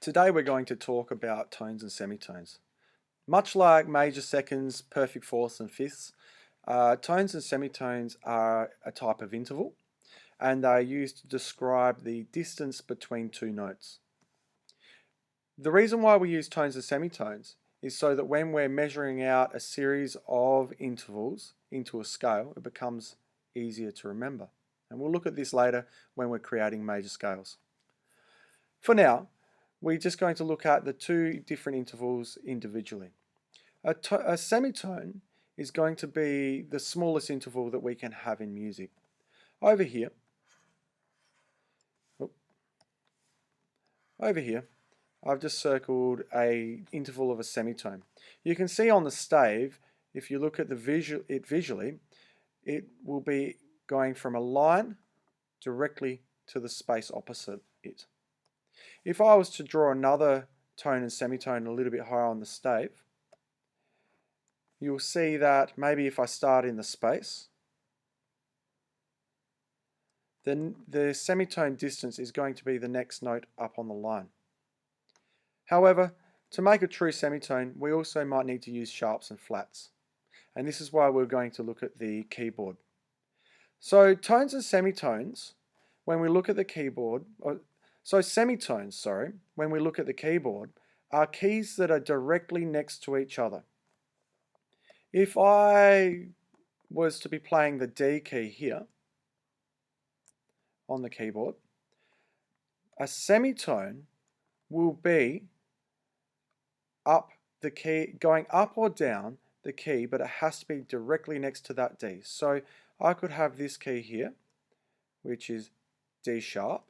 Today we're going to talk about tones and semitones. Much like major seconds, perfect fourths and fifths, tones and semitones are a type of interval and they are used to describe the distance between two notes. The reason why we use tones and semitones is so that when we're measuring out a series of intervals into a scale, it becomes easier to remember. And we'll look at this later when we're creating major scales. For now, we're just going to look at the two different intervals individually. A semitone is going to be the smallest interval that we can have in music. Over here, I've just circled an interval of a semitone. You can see on the stave, if you look at it visually, it will be going from a line directly to the space opposite it. If I was to draw another tone and semitone a little bit higher on the stave, you'll see that maybe if I start in the space, then the semitone distance is going to be the next note up on the line. However, to make a true semitone, we also might need to use sharps and flats. And this is why we're going to look at the keyboard. So tones and semitones, when we look at the keyboard, semitones, when we look at the keyboard, are keys that are directly next to each other. If I was to be playing the D key here on the keyboard, a semitone will be up the key, going up or down the key, but it has to be directly next to that D. So I could have this key here, which is D sharp,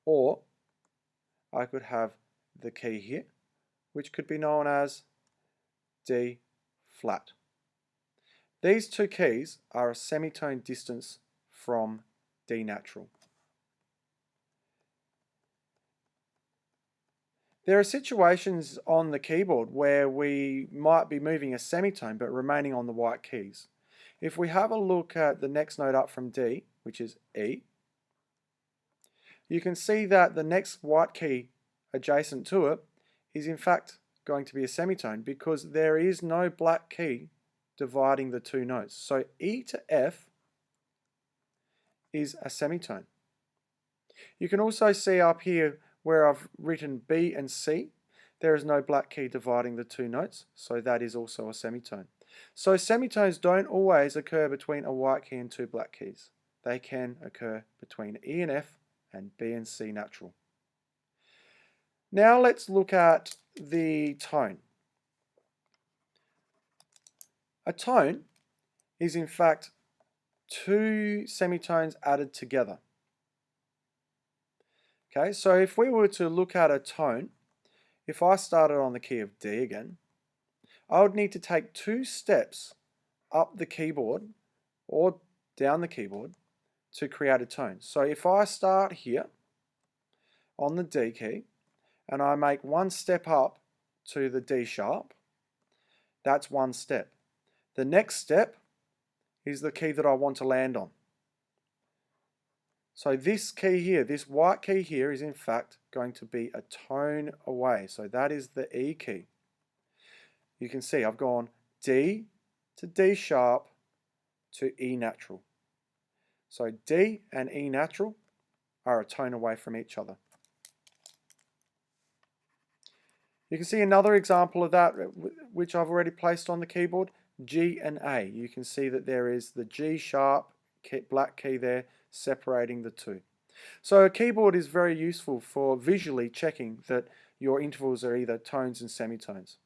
or I could have the key here, which could be known as D flat. These two keys are a semitone distance from D natural. There are situations on the keyboard where we might be moving a semitone but remaining on the white keys. If we have a look at the next note up from D, which is E, you can see that the next white key adjacent to it is in fact going to be a semitone because there is no black key dividing the two notes. So E to F is a semitone. You can also see up here where I've written B and C, there is no black key dividing the two notes, so that is also a semitone. So semitones don't always occur between a white key and two black keys. They can occur between E and F and B and C natural. Now let's look at the tone. A tone is in fact two semitones added together. Okay, so if we were to look at a tone, if I started on the key of D again, I would need to take two steps up the keyboard or down the keyboard to create a tone. So if I start here on the D key and I make one step up to the D sharp, that's one step. The next step is the key that I want to land on. So this key here, this white key here is in fact going to be a tone away. So that is the E key. You can see I've gone D to D sharp to E natural. So D and E natural are a tone away from each other. You can see another example of that which I've already placed on the keyboard, G and A. You can see that there is the G sharp black key there separating the two. So a keyboard is very useful for visually checking that your intervals are either tones and semitones.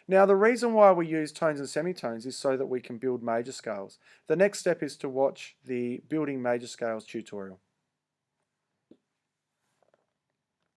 Now the reason why we use tones and semitones is so that we can build major scales. The next step is to watch the Building Major Scales tutorial.